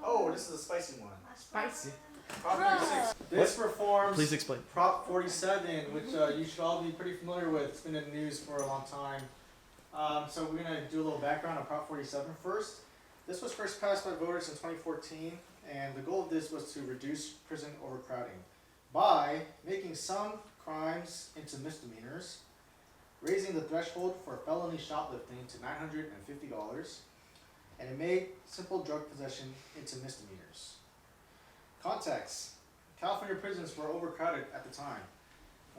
Oh, this is a spicy one. Spicy. Prop 46. This performs. Please explain. Prop 47, which you should all be pretty familiar with. It's been in the news for a long time. So we're going to do a little background on Prop 47 first. This was first passed by voters in 2014, and the goal of this was to reduce prison overcrowding by making some crimes into misdemeanors, raising the threshold for felony shoplifting to $950, and it made simple drug possession into misdemeanors. Context: California prisons were overcrowded at the time.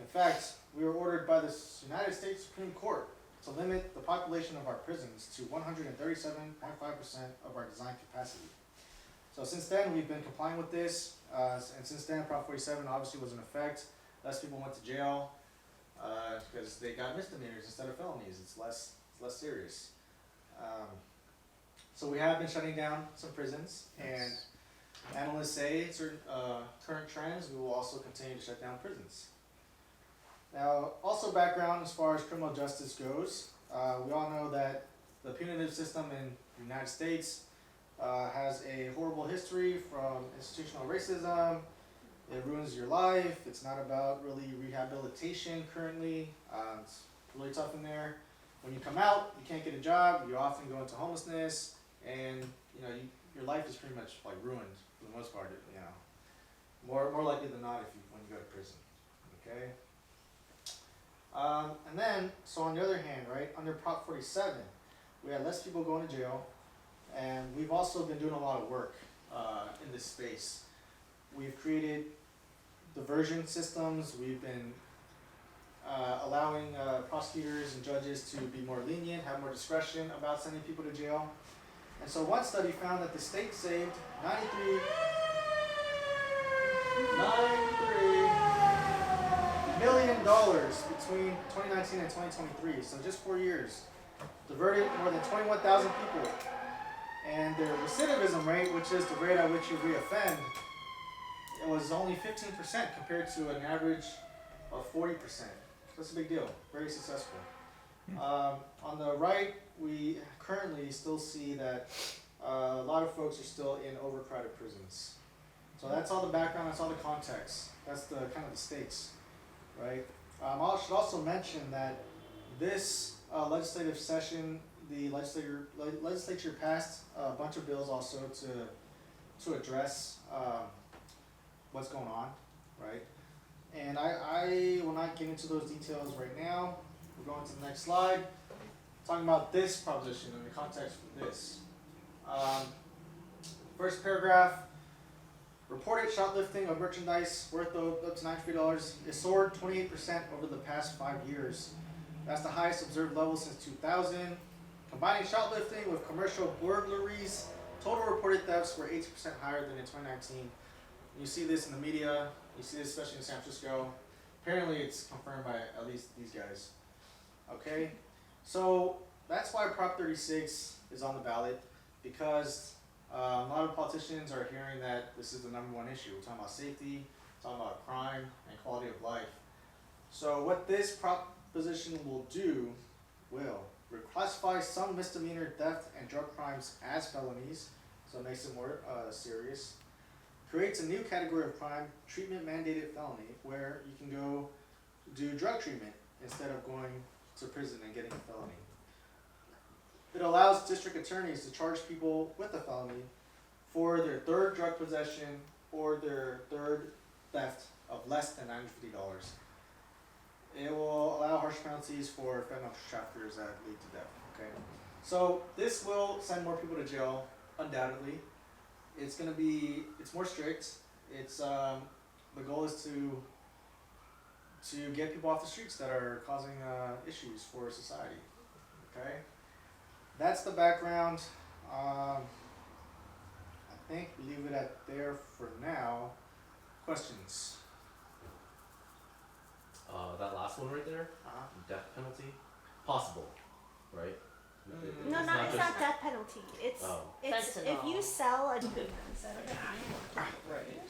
In fact, we were ordered by the United States Supreme Court to limit the population of our prisons to 137.5% of our design capacity. So since then, we've been complying with this, and since then, Prop 47 obviously was in effect. Less people went to jail because they got misdemeanors instead of felonies. It's less serious. So we have been shutting down some prisons, and analysts say certain current trends, we will also continue to shut down prisons. Now, also background as far as criminal justice goes, we all know that the punitive system in the United States has a horrible history from institutional racism. It ruins your life. It's not about really rehabilitation currently. It's really tough in there. When you come out, you can't get a job. You often go into homelessness, and your life is pretty much like ruined for the most part. More likely than not when you go to prison. Okay. And then, so on the other hand, right, under Prop 47, we had less people going to jail, and we've also been doing a lot of work in this space. We've created diversion systems. We've been allowing prosecutors and judges to be more lenient, have more discretion about sending people to jail. And so one study found that the state saved $93 million between 2019 and 2023, so just 4 years. Diverted more than 21,000 people. And their recidivism rate, which is the rate at which you reoffend, it was only 15% compared to an average of 40%. So that's a big deal, very successful. On the right, we currently still see that a lot of folks are still in overcrowded prisons. So that's all the background, that's all the context. That's the kind of the stakes, right? I should also mention that this legislative session, the legislature passed a bunch of bills also to address what's going on, right? And I will not get into those details right now. We're going to the next slide. Talking about this proposition in the context of this. First paragraph. Reported shoplifting of merchandise worth up to $93 is soared 28% over the past 5 years. That's the highest observed level since 2000. Combining shoplifting with commercial burglaries, total reported thefts were 80% higher than in 2019. You see this in the media. You see this especially in San Francisco. Apparently it's confirmed by at least these guys. Okay? So that's why Prop 36 is on the ballot, because a lot of politicians are hearing that this is the #1 issue. We're talking about safety, we're talking about crime and quality of life. So what this proposition will reclassify some misdemeanor theft and drug crimes as felonies, so it makes it more serious. Creates a new category of crime, treatment mandated felony, where you can go do drug treatment instead of going to prison and getting a felony. It allows district attorneys to charge people with a felony for their third drug possession or their third theft of less than $950. It will allow harsh penalties for fentanyl traffickers that lead to death. Okay, so this will send more people to jail, undoubtedly. It's more strict. It's the goal is to get people off the streets that are causing issues for society. Okay, that's the background. I think we leave it at there for now. Questions? That last one right there, death penalty, possible, right? No, it's not death penalty. It's if you sell a.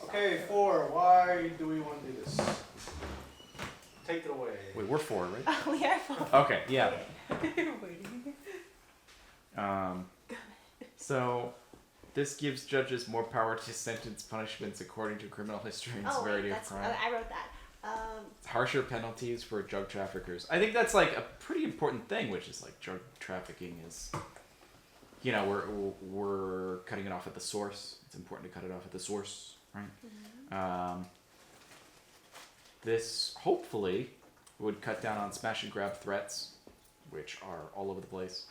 Okay, 4. Why do we want to do this? Take it away. Wait, we're 4, right? Oh, we are 4. Okay, yeah. Waiting. So this gives judges more power to sentence punishments according to criminal history and severity of crime. I wrote that. Harsher penalties for drug traffickers. I think that's like a pretty important thing, which is like drug trafficking is, you know, we're cutting it off at the source. It's important to cut it off at the source, right? Mm-hmm. This hopefully would cut down on smash and grab threats, which are all over the place,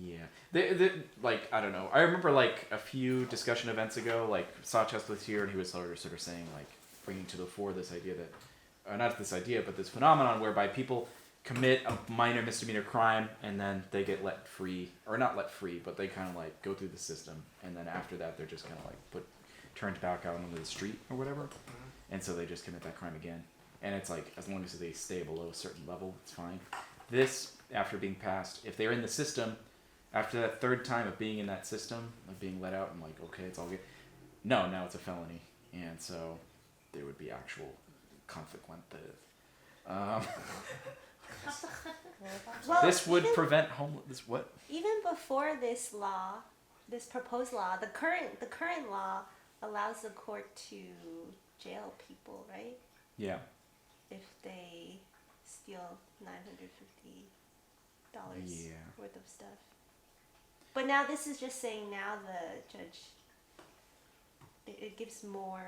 yeah. Like, I don't know. I remember, like, a few discussion events ago, like, Sawchest was here, and he was sort of saying, like, bringing to the fore this idea that, not this idea, but this phenomenon whereby people commit a minor misdemeanor crime, and then they get let free, or not let free, but they kind of, like, go through the system, and then after that, they're just kind of, like, turned back out onto the street, or whatever, and so they just commit that crime again. And it's like, as long as they stay below a certain level, it's fine. This, after being passed, if they're in the system, after that third time of being in that system, of being let out and like, okay, it's all good. No, now it's a felony. And so there would be actual consequences. Well, this would prevent homeless. What? Even before this law, this proposed law, the current law allows the court to jail people, right? Yeah. If they steal $950 worth of stuff. But now this is just saying now the judge, it gives more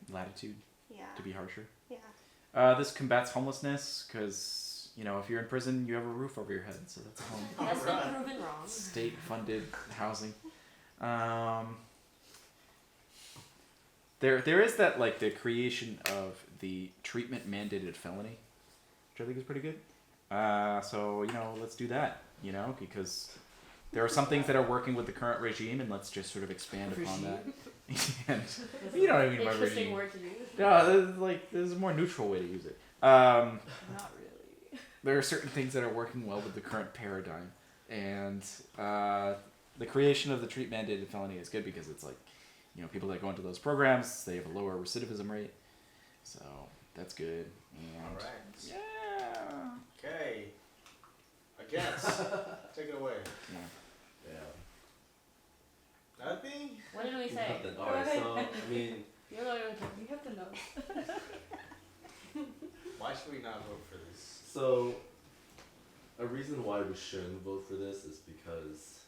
latitude. Yeah. To be harsher. Yeah. This combats homelessness because, you know, if you're in prison, you have a roof over your head, so that's a home. That's been proven wrong. State-funded housing. There is that, like, the creation of the treatment-mandated felony, which I think is pretty good. So, you know, let's do that, you know, because there are some things that are working with the current regime, and let's just sort of expand upon that. And you don't even remember Interesting word to use. No, there's a more neutral way to use it. Not really. There are certain things that are working well with the current paradigm, and the creation of the treatment-mandated felony is good because it's like, you know, people that go into those programs, they have a lower recidivism rate, so that's good. And all right. Yeah. Okay. I guess. Take it away. Yeah. Nothing? What did we say? Alright, so, I mean... You're the only one You have the notes. Why should we not vote for this? So, a reason why we shouldn't vote for this is because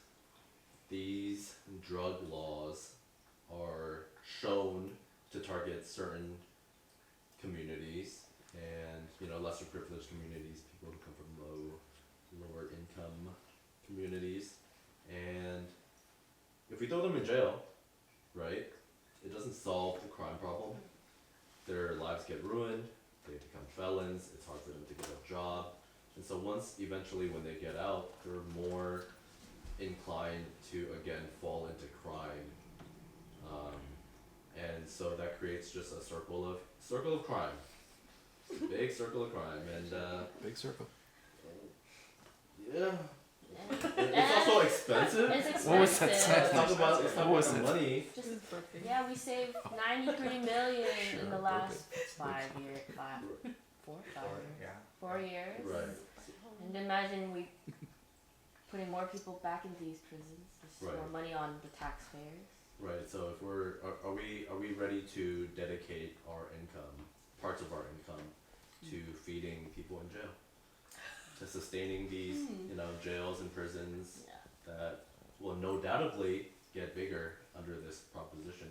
these drug laws are shown to target certain communities and, you know, lesser privileged communities, people who come from lower income communities. And if we throw them in jail, right, it doesn't solve the crime problem. Their lives get ruined, they become felons, it's hard for them to get a job. And so once eventually when they get out, they're more inclined to again fall into crime. And so that creates just a circle of crime. Big circle of crime, and big circle. Yeah. It's also expensive. It's expensive. What was that? It's talk about money. Just, yeah, we saved $93 million in the last 4 years. Yeah. 4 years. Right. And imagine we putting more people back into these prisons. There's Right. more money on the taxpayers. Right. So if are we ready to dedicate our income, parts of our income, to feeding people in jail, to sustaining these, you know, jails and prisons that will undoubtedly get bigger under this proposition?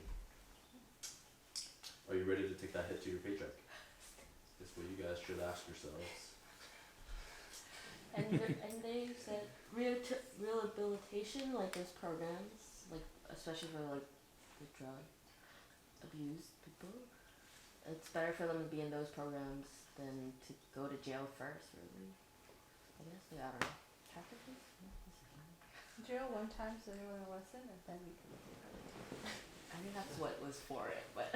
Are you ready to take that hit to your paycheck? That's what you guys should ask yourselves. And they said rehabilitation, like those programs, like especially for like the drug abused people. It's better for them to be in those programs than to go to jail first, really. I guess, I don't know. Practically? Jail one time so they learn a lesson and then we can I mean, that's what was for it, but.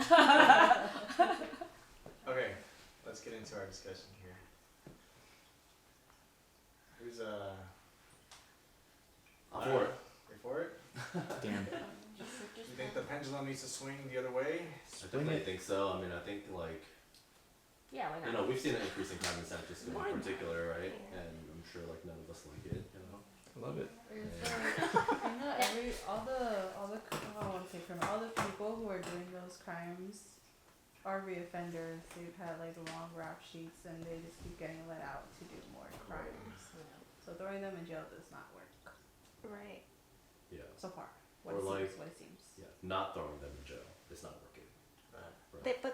Okay, let's get into our discussion here. Who's For it. you for it? Damn. You think the pendulum needs to swing the other way? I definitely think so. I mean, I think like, Yeah, why not? you know, we've seen an increase in crime in San Francisco in particular, right? And I'm sure like none of us like it, you know. I love it. All the I don't want to say criminal, all the people who are doing those crimes are reoffenders. They've had like long rap sheets and they just keep getting let out to do more crimes. So throwing them in jail does not work Right. Yeah. so far. Or like- What it seems. Yeah. Not throwing them in jail. It's not working. Right. But people,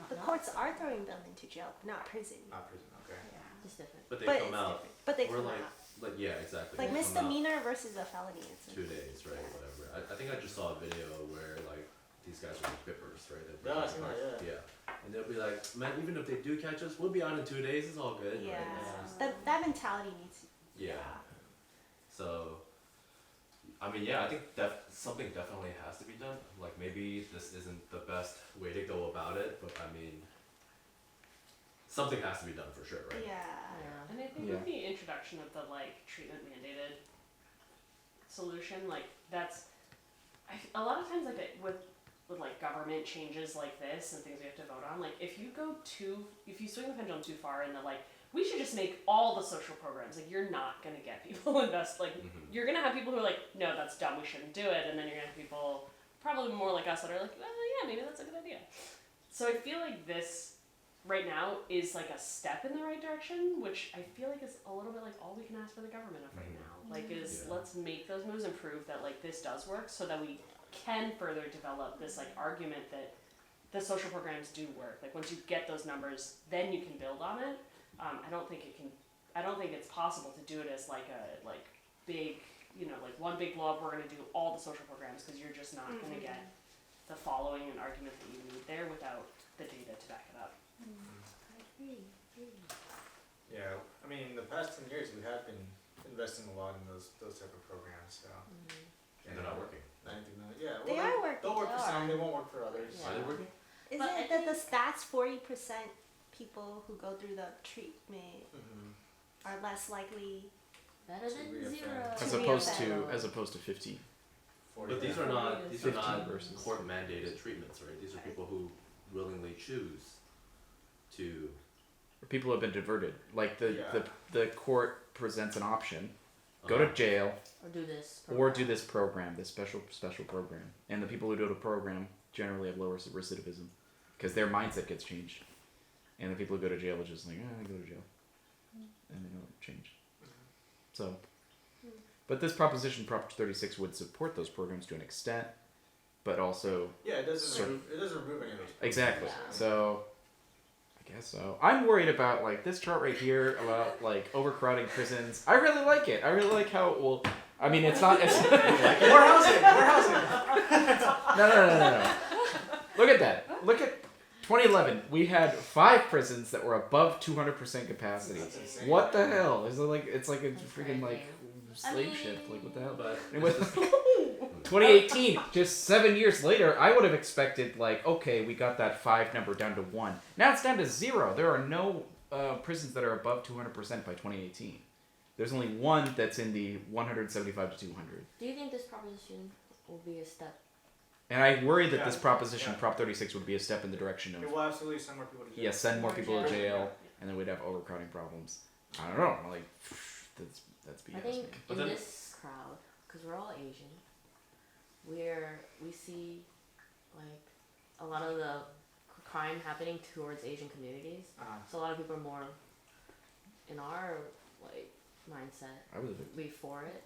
the courts are throwing them into jail, not prison. Not prison, okay. Yeah. Just different. But they But come it's out. different. But they We're come like, out. yeah, exactly. Like They come out misdemeanor versus a felony. It's 2 days, right? Whatever. I think I just saw a video where like these guys are like bippers, right? They're Yeah, I breaking seen cars. that, Yeah. And they'll be like, man, even if they do catch us, we'll be out in 2 days. It's all good. Yeah. Right? That mentality needs. Yeah. So, I mean, yeah, I think something definitely has to be done. Like maybe this isn't the best way to go about it, but I mean, something has to be done for sure, right? Yeah. Yeah. And I think Yeah. with the introduction of the like treatment mandated solution, like that's, a lot of times like with like government changes like this and things we have to vote on, like if you swing the pendulum too far in the like, we should just make all the social programs, like you're not gonna get people to invest, like Mhm. you're gonna have people who are like, no, that's dumb, we shouldn't do it, and then you're gonna have people probably more like us that are like, well, yeah, maybe that's a good idea. So I feel like this right now is like a step in the right direction, which I feel like is a little bit like all we can ask for the government of right now. Like is Yeah. let's make those moves and prove that like this does work so that we can further develop this like argument that the social programs do work. Like once you get those numbers, then you can build on it. I don't think it's possible to do it as like a like big, like one big blow up, we're gonna do all the social programs, because you're just not gonna get the following and argument that you need there without the data to back it up. Yeah, I mean, the past 10 years we have been investing a lot in those type of programs, so. And they're not working. Yeah, They well, are working. they'll work for They some, are. they won't work for others. Yeah. Are they working? Isn't But I it that the stats 40% people who go through the treatment Mhm. are less likely? Better than reoffend. zero. As To opposed to 50. But these are not 15 versus- court mandated treatments, right? These are people who willingly choose to. People have been diverted. Like Yeah. the court presents an option: go to Uh-huh. jail Or do this. or do this program, this special program. And the people who do the program generally have lower recidivism because their mindset gets changed. And the people who go to jail are just like, I go to jail, and they don't change. So, but this proposition, Prop 36, would support those programs to an extent, but also Yeah, it doesn't Sure. remove, it doesn't remove any of those. exactly. Yeah. So, I guess so. I'm worried about like this chart right here about like overcrowding prisons. I really like it. I really like how it will. I mean, it's not. It's, More housing, more housing. No. Look at that. Look at 2011. We had 5 prisons that were above 200% capacity. That's insane. What the hell? Is it like it's like a That's freaking like crazy. slave I ship? Like what the hell? But And with 2018, just 7 years later, I would have expected like, okay, we got that 5 number down to 1. Now it's down to 0. There are no prisons that are above 200% by 2018. There's only one that's in the 175 to 200. Do you think this proposition will be a step? And I worry that Yeah, this proposition, yeah. Prop 36, would be a step in the direction of It will absolutely send more people to jail. yeah, send more people to jail, Yeah. and then we'd have overcrowding problems. I don't know, like that's BS. I think man. But in then- this crowd, because we're all Asian, we see like a lot of the crime happening towards Asian communities. So a lot of people are more in our like mindset. I was a bit, Be for it,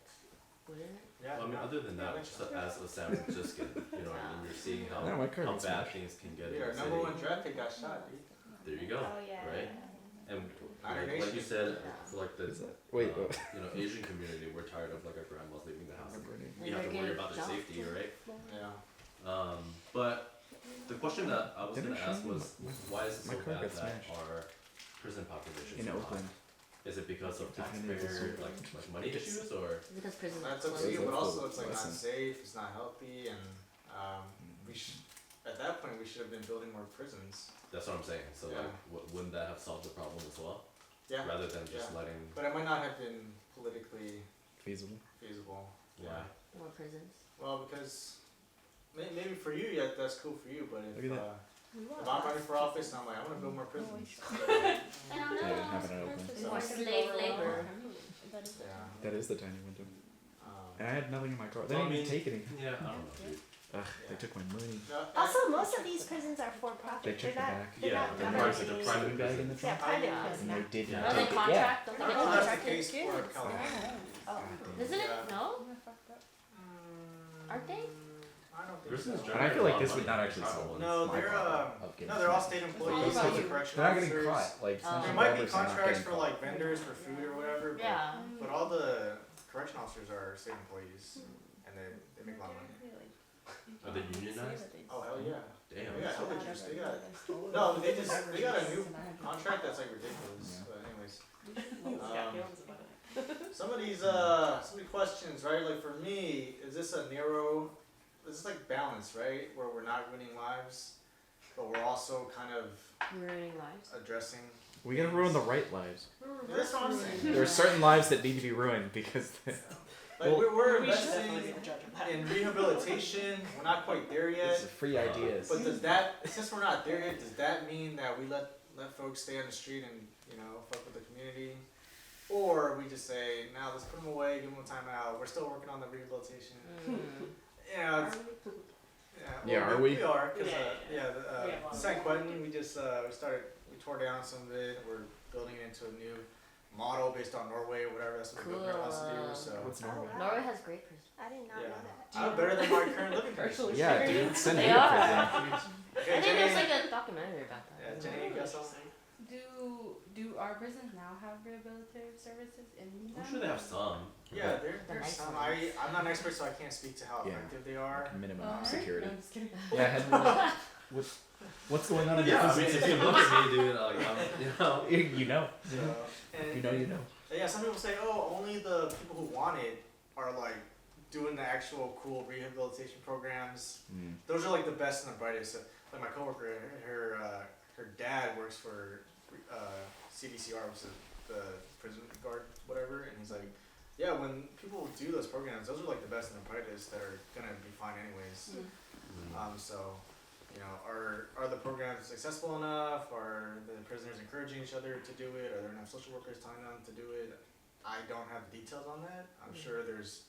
wouldn't it? Yeah. Well, I mean, other than that, just as a San Franciscan, you know what I mean? You're seeing how, No, my car how gets bad smashed. things can get in Yeah, the our number city. one draft pick got shot, dude. There you go, Oh yeah. right? And Not like, an like you Asian. said, Yeah. for like the is that, wait, Asian community, we're tired of like our grandmas leaving the house. And You have to they're worry getting about their jumped. safety, right? Yeah. But the question that I was Didn't gonna it show ask me was, why is it my so car bad got that smashed. our prison population in is so Oakland. high? Is it because of Depending on the taxpayer school. like money issues or? Because prison. That's up to Those you, are but also full it's like not lesson. safe, it's not healthy, and we should, at that point, we should have been building more prisons. That's what I'm saying. So Yeah. like, wouldn't that have solved the problem as well? Yeah. Rather than just Yeah. letting. But it might not have been politically Feasible. feasible. Why? More prisons. Well, because maybe for you, yeah, that's cool for you, but Look if at that. If I'm running for office and I'm like, I want to build more prisons. I don't know. Yeah, having it open. More slave labor. Yeah. That is the tiny window. Um, And I had nothing in my car. They Well, didn't I even take anything. Yeah, I don't know, dude. Ugh, they took my money. no, Also, most of these prisons are for profit. They took They're it not. back. They're Yeah, not they're government. private- Sleeping private bag in the prisons. Yeah, trunk. private Yeah. prison. And they did Yeah. not Don't they take it. contract? I Don't don't they know get if that's the contracted? case for California. Oh. Isn't it? Yeah. No? Aren't they? I don't think Prisons so. And I feel like this would generate not a lot of actually money. solve No, my they're problem of getting no, they're all money. state all employees. about Those are you. correctional They're not getting officers. caught. Like, it's not There There just might be robbers, they're not contracts getting for caught. like vendors for food or whatever. But, Yeah. But all the correction officers are state employees, and they make a lot of money. Are they unionized? Oh hell yeah. Damn. Yeah, hell juice. They got no, they got a new contract that's like ridiculous. Yeah. But anyways, Yeah, feelings about it. some of these questions, right? Like for me, is this a narrow? This is like balance, right? Where we're not ruining lives, but we're also kind of Ruining lives. addressing. We gotta ruin the right lives. That's what I'm saying. There are certain lives that need to be ruined because Like we're We should definitely be investing the judge of that. in rehabilitation. We're not quite there it's yet. free ideas. But does that, since we're not there yet, does that mean that we let folks stay on the street and, you know, fuck with the community? Or we just say, no, let's put them away, give them a timeout, we're still working on the rehabilitation. Yeah, it's, Yeah, well, are we? We are, cause, Yeah, the We have a lot of San work. Quentin, we tore down some of it, we're building it into a new model based on Norway or whatever, that's what the government wants to do, Cool. so. What's Oh, Norway? wow. Norway has great prisons. I did not Yeah. know that. I'm better than my current living conditions. Yeah, dude, send me They to are. prison. Okay, I think there's Jenny, like a documentary about that. yeah, Jenny, you got something? Do our prisons now have rehabilitative services in them? I'm sure they have some. Yeah, The there's nice some. ones. I'm not an expert, so I can't speak to how Yeah. effective they are. Minimum Oh, security. No, I'm just kidding. Yeah, Henry, what's going on in Yeah, I your mean, prison if you look at me, dude, like, you know. You know. So, and You know you know. yeah, some people say, oh, only the people who want it are like doing the actual cool rehabilitation programs. Mm. Those are like the best and the brightest. So, like my coworker, her dad works for CDCR, which is the prison guard, whatever, and he's like, yeah, when people do those programs, those are like the best and the brightest that are gonna be fine anyways. So, you know, are the programs accessible enough? Are the prisoners encouraging each other to do it? Are there enough social workers telling them to do it? I don't have the details on that. I'm sure there's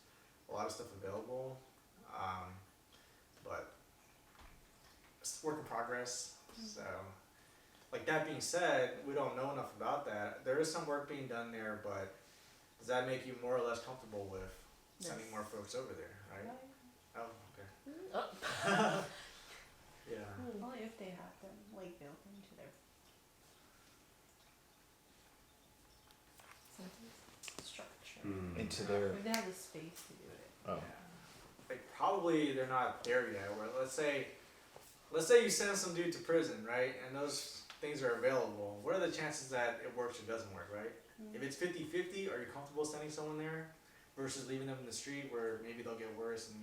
a lot of stuff available, but it's a work in progress. So, like that being said, we don't know enough about that. There is some work being done there, but does that make you more or less comfortable with sending more folks over there, right? Oh, okay. Oh. Yeah. Only if they have them like built into their structure. Into their. If they have the space to do it. Oh. Like probably they're not there yet. Where let's say you send some dude to prison, right? And those things are available. What are the chances that it works or doesn't work, right? If it's 50-50, are you comfortable sending someone there versus leaving them in the street where maybe they'll get worse and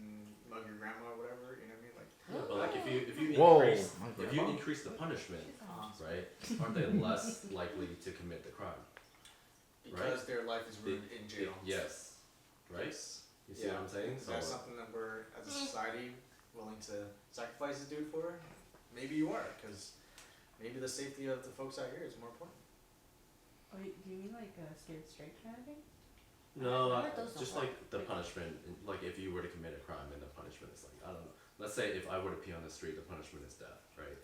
mug your grandma or whatever? You know what I mean? Like, Yeah, but like if you Whoa, increase my if you grandma. increase the punishment, right? Aren't they less likely to commit the crime? because their life is ruined in jail. Yes. Right? You see what I'm saying? Is that something that we're, as a society, willing to sacrifice a dude for? Maybe you are, because maybe the safety of the folks out here is more important. Oh, do you mean like a scared straight kind of thing? No, I heard those just don't like the punishment. Like if you were to commit a crime, and the punishment is like I don't know. Let's say if I were to pee on the street, the punishment is death, right?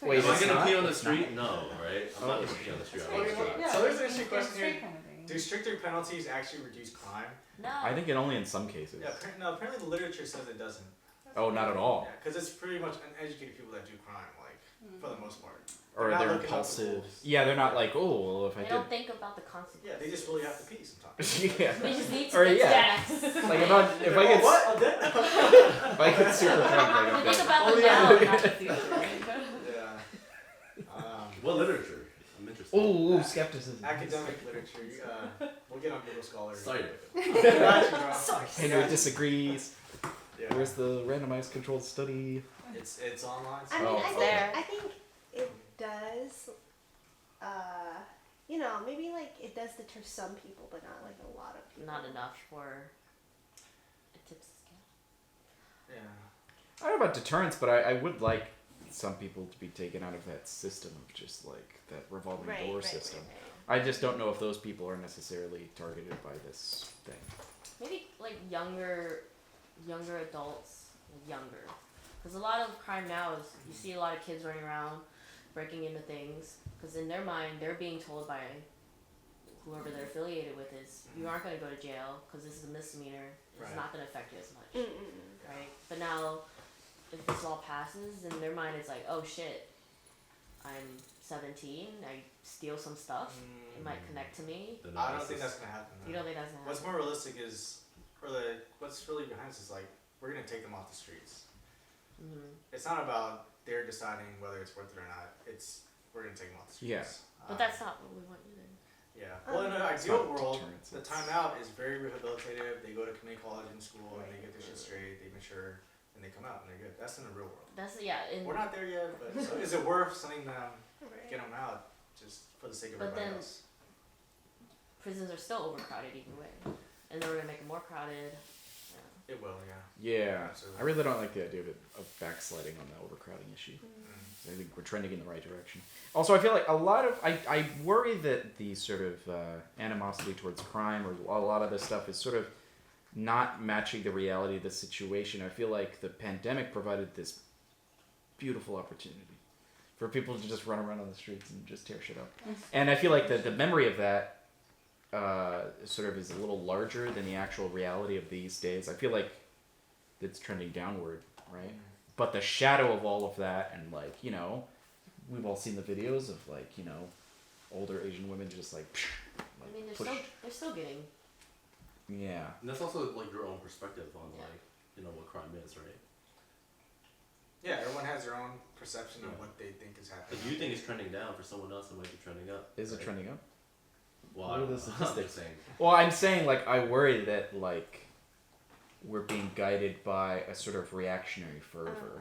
Wait, Am I it's gonna not? pee on the It's street? No, right? I'm not gonna pee on the street. I'm Okay, gonna well, so there's an interesting scared question here. straight kind of thing. Do stricter penalties actually reduce crime? No. I think it only in some cases. Yeah, no, apparently the literature says it doesn't. Oh, not at all. Yeah, because it's pretty much uneducated people that do crime, like, for the most part. Or They're not they're looking up the impulsive. rules. Yeah, they're not like, oh, well, if I They did. don't think about the consequences. Yeah, they just really have to pee sometimes. Yeah. They just need to Or get yeah. steps. Like if I get what? I'm dead? if I get super drunk, like I'm Think dead. about Oh, the yeah. now, not the future. Yeah. What literature? I'm interested. Oh, skepticism. Academic literature. We'll get on Google Scholar. Cite it. Got you, bro. Henry disagrees. Yeah. Where's the randomized controlled study? It's online. I mean, Oh, there. I think it does. You know, maybe like it does deter some people, but not like a lot of people. Not enough for it tips the scale. Yeah. I don't know about deterrence, but I would like some people to be taken out of that system of just like that revolving Right, door right, system. right, I just don't know if those people are necessarily targeted by this thing. Maybe like younger adults, like younger, because a lot of crime now is you see a lot of kids running around, breaking into things, because in their mind they're being told by whoever they're affiliated with is you aren't going to go to jail because this is a misdemeanor. It's Right. not going to affect you as much, Mm-mm. right? But now, if this law passes, in their mind it's like, oh shit, I'm 17, I steal some stuff, it might connect to me. The I don't think notices. that's gonna happen. You don't think that's gonna What's happen? more realistic is, what's really behind this is like, we're gonna take them off the streets. Mm-hmm. It's not about they're deciding whether it's worth it or not. It's, we're gonna take them off the Yeah. streets. But that's not what we want either. Yeah. Well, in an It's ideal not world, deterrence, the it's- timeout is very rehabilitative. They go to community college and school and they get their shit straight, they mature, and they come out and they're good. That's in the real world. That's in We're not there yet, but so is it worth sending them, Right. get them out, just for the sake of But everybody then- else? prisons are still overcrowded either way, and they're gonna make it more crowded. Yeah. It will, yeah. Yeah, Absolutely. I really don't like the idea of backsliding on the overcrowding issue. Mm. I think we're trending in the right direction. Also, I feel like a lot of I worry that the sort of animosity towards crime or a lot of this stuff is sort of not matching the reality of the situation. I feel like the pandemic provided this beautiful opportunity for people to just run around on the streets and just tear shit up. And I feel like the memory of that sort of is a little larger than the actual reality of these days. I feel like it's trending downward, right? But the shadow of all of that, and like, you know, we've all seen the videos of like, you know, older Asian women just like, I mean, push. they're still getting. Yeah. And that's also like your own perspective on like, you know, what crime is, right? Yeah, everyone has their own perception of Yeah. what they think is happening. Like you think it's trending down, for someone else it might be trending up. Is it right? trending up? Well, What I are don't the know. I'm statistics? just saying. Well, I'm saying like I worry that like we're being guided by a sort of reactionary fervor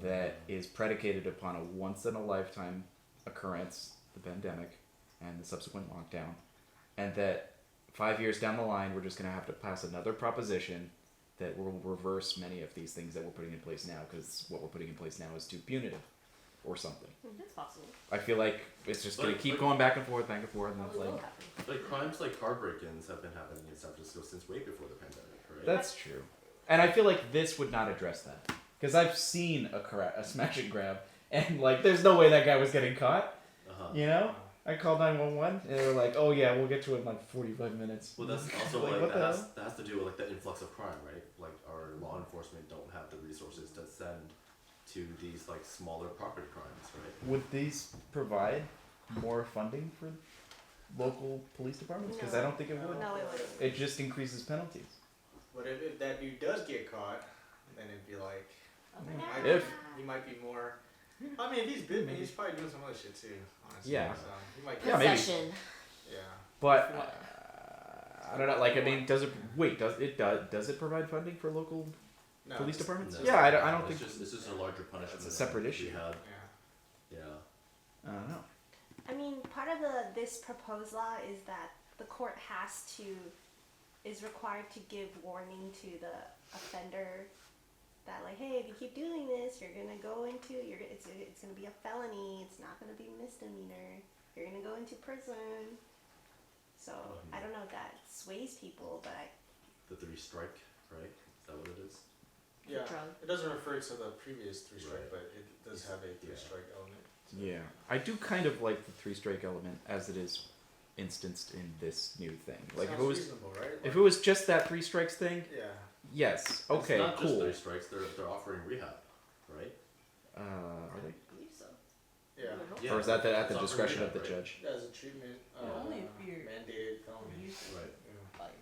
that is predicated upon a once in a lifetime occurrence, the pandemic, and the subsequent lockdown, and that 5 years down the line we're just going to have to pass another proposition that will reverse many of these things that we're putting in place now, because what we're putting in place now is too punitive or something. It's possible. I feel like it's just going to Like- keep like- going back and forth, and it's Probably will like, happen. Like crimes like car break-ins have been happening in San Francisco since way before the pandemic, right? that's true. And I feel like this would not address that. Because I've seen a smash and grab, and like, there's no way that guy was getting caught, Uh-huh. you know? I called 911, and they were like, oh yeah, we'll get to it in like 45 minutes. Well, that's also Like, like, what the that, has, hell? that has to do with like the influx of crime, right? Like our law enforcement don't have the resources to send to these like smaller property crimes, right? Would these provide more funding for local police departments? Because I don't think it would. No, it wouldn't. It just increases penalties. But if that dude does get caught, then it'd be like, If- he might be more. I mean, if he's bit me, he's probably doing some other shit too. Honestly. Yeah. So he might. Yeah, maybe. Possession. Yeah. But I don't know. Like, I mean, does it provide funding for local No, police just- departments? No, Yeah, I don't it's think. just, it's just a larger punishment. It's a separate than issue. We had, Yeah. yeah. I don't know. I mean, part of this proposed law is that the court is required to give warning to the offender that like, hey, if you keep doing this, you're gonna go into it's gonna be a felony. It's not gonna be a misdemeanor. You're gonna go into prison. So I don't know if that sways people, but The 3 strike, right? Is that what it is? Yeah. Drug. It doesn't refer to the previous 3 strike, Right. but it does have a 3 Yeah. strike element. Yeah, I do kind of like the 3 strike element as it is instanced in this new thing. Like, Sounds if it was reasonable, right? if it was just that 3 strikes thing, Yeah. yes, okay, It's not just cool. 3 strikes. They're offering rehab, right? Are they? I believe so. Yeah. Or is that at the it's offering discretion of rehab, the right? judge? Yeah, as a treatment. Only if you're mandated felony.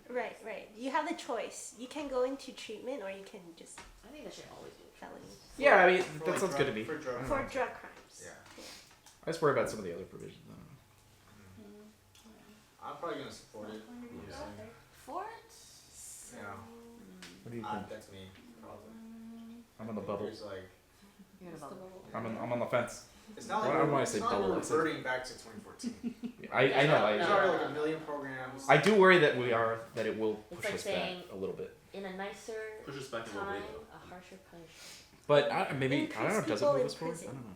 Right. Yeah. right. You have the choice. You can go into treatment or you can just I think that should always be. felony Yeah, I mean, For, that like, sounds good to me. For drug for crimes. drug crimes. Yeah. I just worry about some of the other provisions. I don't know. I'm probably gonna support it. Yeah. For it? Yeah. What do you think? That's me. Probably. I'm on the bubble. It's like You're gonna vote. I'm on the fence. it's not Well, like I don't we're, wanna it's say not like bubble, we're I said- reverting back to 2014. I know. There's I already like a million programs. I do worry that it will It's push like us saying- back a little bit. In a nicer Push us back a little time, bit though. a harsher punishment. But maybe I don't know. Increase Does it people move in us forward? I prison. don't know.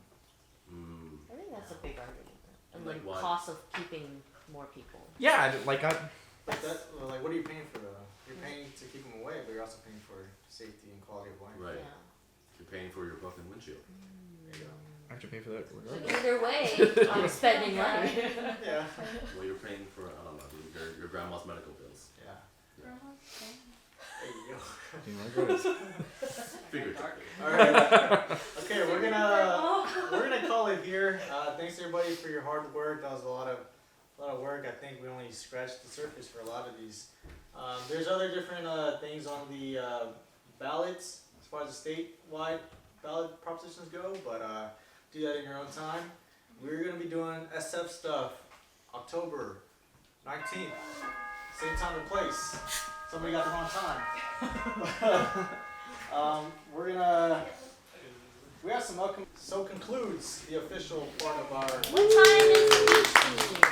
Mm. I think that's a big argument. And Like like what? cost of keeping more people. Yeah, like But that, well, like, what are you paying for though? You're paying to keep them away, but you're also paying for safety and quality of life. Right. Yeah. You're paying for your broken windshield. There you go. I have to pay for that. So regardless. either way, I'm spending money. Yeah. Well, you're paying for, I don't know, your grandma's medical bills. Yeah. Grandma's phone. There you go. You know, guys. Figuratively. All right. Okay, we're gonna call it here. Thanks everybody for your hard work. That was a lot of work. I think we only scratched the surface for a lot of these. There's other different things on the ballots as far as the statewide ballot propositions go, but do that in your own time. We're gonna be doing SF stuff October 19th, same time and place. Somebody got the wrong time. We have some upcoming. So concludes the official part of our. What time is the